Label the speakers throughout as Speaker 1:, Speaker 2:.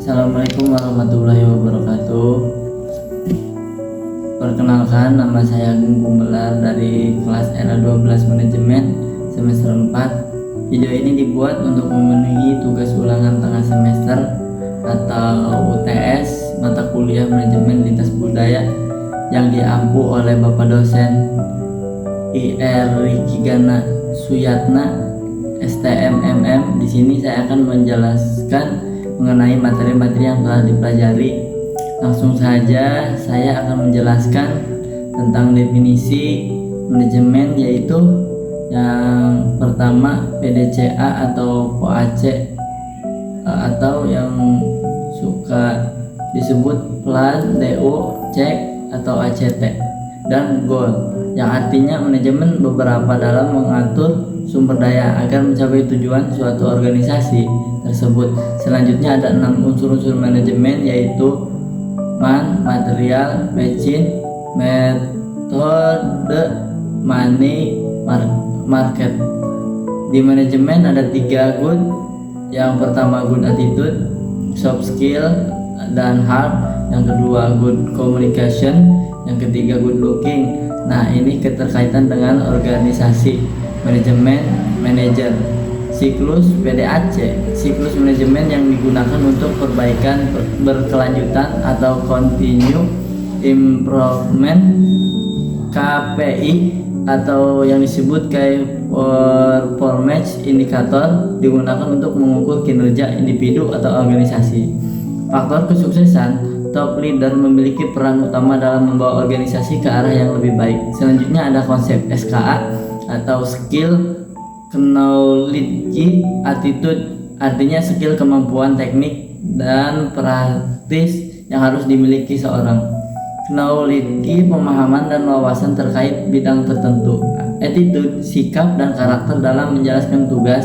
Speaker 1: Assalamualaikum warahmatullahi wabarakatuh. Perkenalkan, nama saya Agung Gumelar dari kelas RA12 Manajemen semester 4. Video ini dibuat untuk memenuhi tugas ulangan tengah semester atau UTS mata kuliah Manajemen Lintas Budaya yang diampu oleh Bapak dosen IR Rikigana Suyatna STM MM. Di sini saya akan menjelaskan mengenai materi-materi yang telah dipelajari. Langsung saja saya akan menjelaskan tentang definisi manajemen, yaitu yang pertama PDCA atau POAC atau yang suka disebut plan, DO, cek atau ACT, dan goal yang artinya manajemen beberapa dalam mengatur sumber daya agar mencapai tujuan suatu organisasi tersebut. Selanjutnya ada 6 unsur-unsur manajemen, yaitu material, machine, metode, money, market. Di manajemen ada 3 good. Yang pertama good attitude, soft skill, dan hard. Yang kedua good communication. Yang ketiga good looking. Nah, ini keterkaitan dengan organisasi manajemen manajer. Siklus PDAC, siklus manajemen yang digunakan untuk perbaikan berkelanjutan atau continue improvement. KPI atau yang disebut Key Performance Indicator digunakan untuk mengukur kinerja individu atau organisasi. Faktor kesuksesan, top leader memiliki peran utama dalam membawa organisasi ke arah yang lebih baik. Selanjutnya ada konsep SKA atau skill knowledge attitude, artinya skill, kemampuan, teknik, dan praktis yang harus dimiliki seorang. Knowledge, pemahaman dan wawasan terkait bidang tertentu. Attitude, sikap dan karakter dalam menjalankan tugas,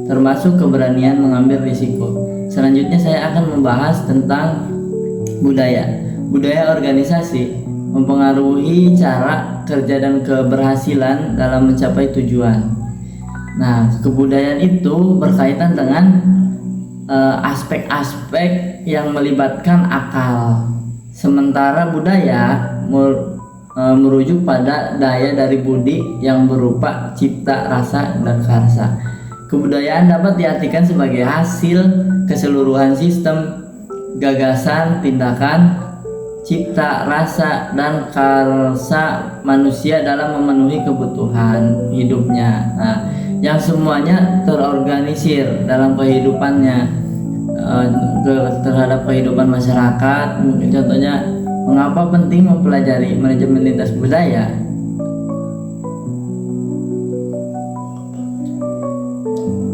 Speaker 1: termasuk keberanian mengambil risiko. Selanjutnya saya akan membahas tentang budaya. Budaya organisasi mempengaruhi cara kerja dan keberhasilan dalam mencapai tujuan. Nah, kebudayaan itu berkaitan dengan aspek-aspek yang melibatkan akal. Sementara budaya merujuk pada daya dari budi yang berupa cipta, rasa, dan karsa. Kebudayaan dapat diartikan sebagai hasil keseluruhan sistem gagasan, tindakan, cipta, rasa, dan karsa manusia dalam memenuhi kebutuhan hidupnya. Nah, yang semuanya terorganisir dalam kehidupannya, terhadap kehidupan masyarakat. Contohnya, mengapa penting mempelajari manajemen lintas budaya?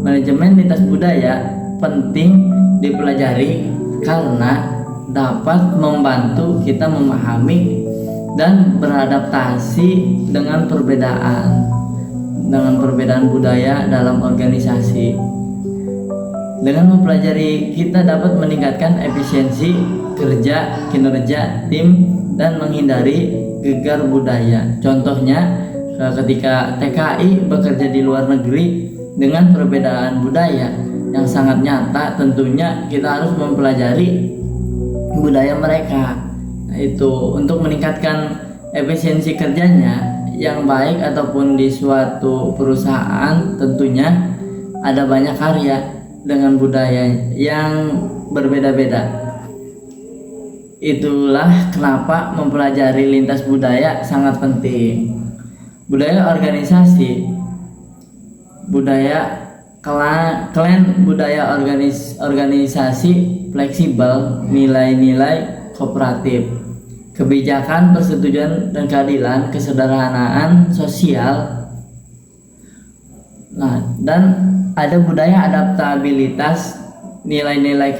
Speaker 1: Manajemen lintas budaya penting dipelajari karena dapat membantu kita memahami dan beradaptasi dengan perbedaan budaya dalam organisasi. Dengan mempelajari, kita dapat meningkatkan efisiensi kerja, kinerja tim, dan menghindari gegar budaya. Contohnya, ketika TKI bekerja di luar negeri dengan perbedaan budaya yang sangat nyata, tentunya kita harus mempelajari budaya mereka. Nah, itu untuk meningkatkan efisiensi kerjanya yang baik, ataupun di suatu perusahaan tentunya ada banyak karya dengan budaya yang berbeda-beda. Itulah kenapa mempelajari lintas budaya sangat penting. Budaya organisasi, budaya klan, budaya organisasi fleksibel, nilai-nilai kooperatif, kebijakan, persetujuan dan keadilan, kesederhanaan sosial. Nah, dan ada budaya adaptabilitas, nilai-nilai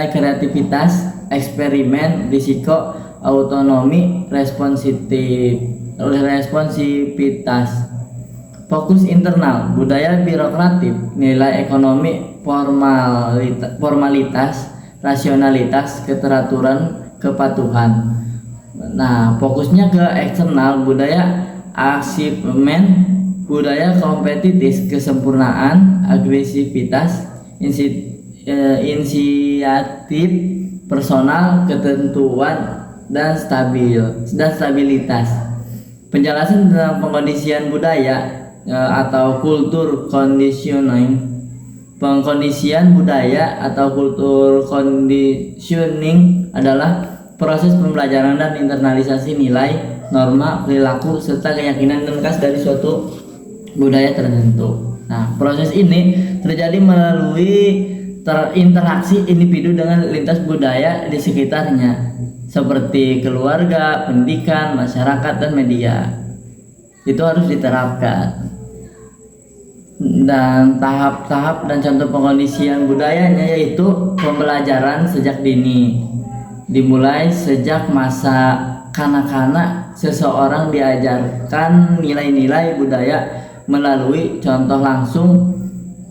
Speaker 1: kreativitas, eksperimen, risiko, autonomi, responsivitas. Fokus internal, budaya birokratif, nilai ekonomi, formalitas, rasionalitas, keteraturan, kepatuhan. Nah, fokusnya ke eksternal, budaya achievement, budaya kompetitif, kesempurnaan, agresivitas, inisiatif personal, ketentuan dan stabilitas. Penjelasan tentang pengkondisian budaya atau kultur conditioning. Pengkondisian budaya atau kultur conditioning adalah proses pembelajaran dan internalisasi nilai, norma, perilaku, serta keyakinan dan khas dari suatu budaya tertentu. Nah, proses ini terjadi melalui interaksi individu dengan lintas budaya di sekitarnya, seperti keluarga, pendidikan, masyarakat, dan media. Itu harus diterapkan. Dan tahap-tahap dan contoh pengkondisian budayanya yaitu pembelajaran sejak dini. Dimulai sejak masa kanak-kanak, seseorang diajarkan nilai-nilai budaya melalui contoh langsung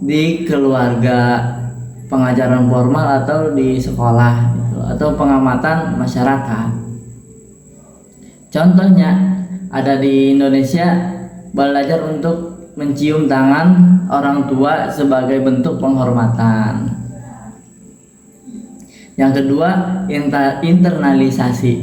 Speaker 1: di keluarga, pengajaran formal atau di sekolah gitu, atau pengamatan masyarakat. Contohnya ada di Indonesia, belajar untuk mencium tangan orang tua sebagai bentuk penghormatan. Yang kedua, internalisasi.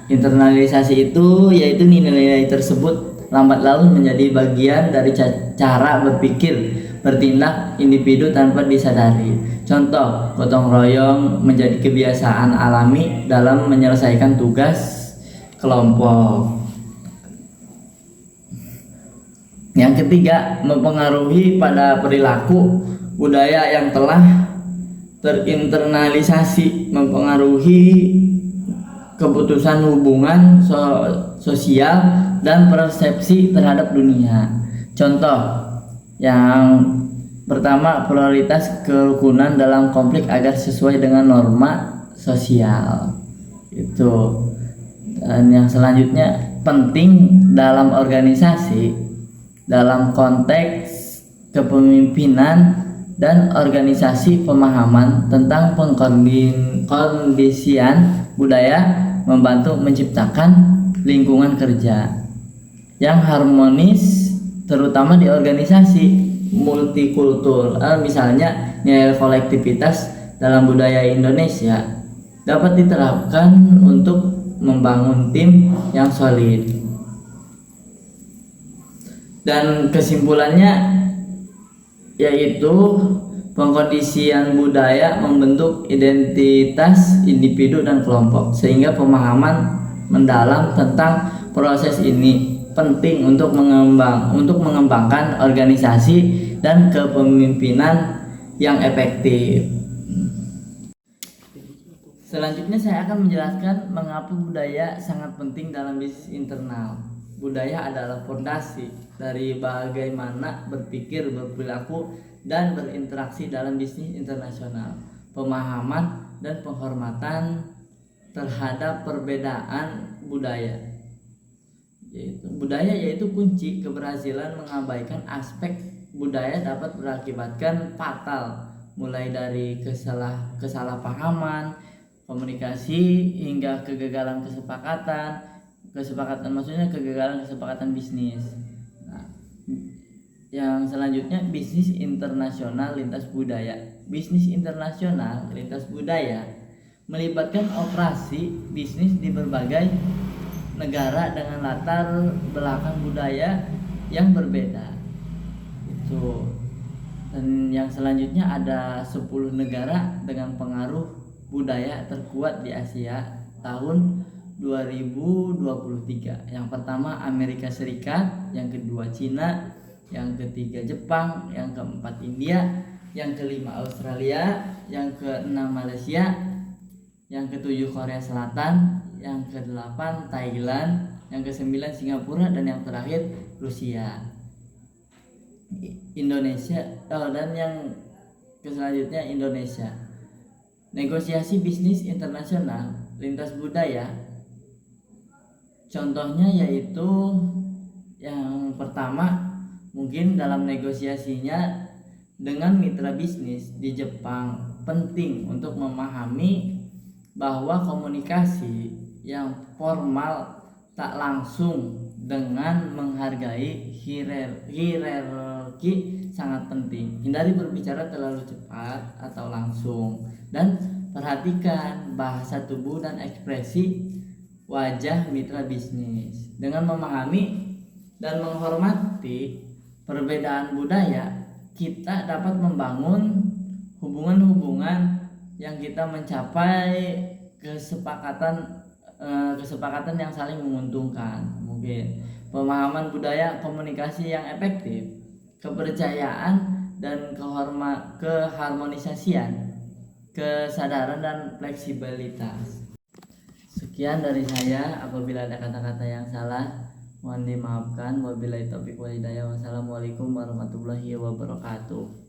Speaker 1: Internalisasi itu yaitu nilai-nilai tersebut lambat laun menjadi bagian dari cara berpikir, bertindak individu tanpa disadari. Contoh, gotong royong menjadi kebiasaan alami dalam menyelesaikan tugas kelompok. Yang ketiga, mempengaruhi pada perilaku budaya yang telah terinternalisasi, mempengaruhi keputusan hubungan sosial dan persepsi terhadap dunia. Contoh yang pertama, prioritas kerukunan dalam konflik agar sesuai dengan norma sosial. Itu. Dan yang selanjutnya, penting dalam organisasi dalam konteks kepemimpinan dan organisasi, pemahaman tentang pengkondisian budaya membantu menciptakan lingkungan kerja yang harmonis, terutama di organisasi multikultur. Misalnya nilai kolektivitas dalam budaya Indonesia dapat diterapkan untuk membangun tim yang solid. Dan kesimpulannya yaitu pengkondisian budaya membentuk identitas individu dan kelompok, sehingga pemahaman mendalam tentang proses ini penting untuk mengembangkan organisasi dan kepemimpinan yang efektif. Selanjutnya saya akan menjelaskan mengapa budaya sangat penting dalam bisnis internal. Budaya adalah fondasi dari bagaimana berpikir, berperilaku, dan berinteraksi dalam bisnis internasional. Pemahaman dan penghormatan terhadap perbedaan budaya. Budaya yaitu kunci keberhasilan. Mengabaikan aspek budaya dapat berakibatkan fatal, mulai dari kesalahpahaman, komunikasi, hingga kegagalan kesepakatan maksudnya kegagalan kesepakatan bisnis. Nah, yang selanjutnya, bisnis internasional lintas budaya. Bisnis internasional lintas budaya melibatkan operasi bisnis di berbagai negara dengan latar belakang budaya yang berbeda. Itu. Dan yang selanjutnya ada 10 negara dengan pengaruh budaya terkuat di Asia tahun 2023. Yang pertama Amerika Serikat, yang kedua Cina, yang ketiga Jepang, yang keempat India, yang kelima Australia, yang keenam Malaysia, yang ketujuh Korea Selatan, yang kedelapan Thailand, yang kesembilan Singapura, dan yang terakhir Rusia. Indonesia dan yang selanjutnya Indonesia. Negosiasi bisnis internasional lintas budaya, contohnya yaitu yang pertama, mungkin dalam negosiasinya dengan mitra bisnis di Jepang, penting untuk memahami bahwa komunikasi yang formal tak langsung dengan menghargai hierarki sangat penting. Hindari berbicara terlalu cepat atau langsung, dan perhatikan bahasa tubuh dan ekspresi wajah mitra bisnis. Dengan memahami dan menghormati perbedaan budaya, kita dapat membangun hubungan-hubungan yang kita mencapai kesepakatan yang saling menguntungkan. Mungkin pemahaman budaya, komunikasi yang efektif, kepercayaan dan keharmonisasian, kesadaran dan fleksibilitas. Sekian dari saya. Apabila ada kata-kata yang salah, mohon dimaafkan. Wabillahi taufiq wal hidayah. Wassalamualaikum warahmatullahi wabarakatuh.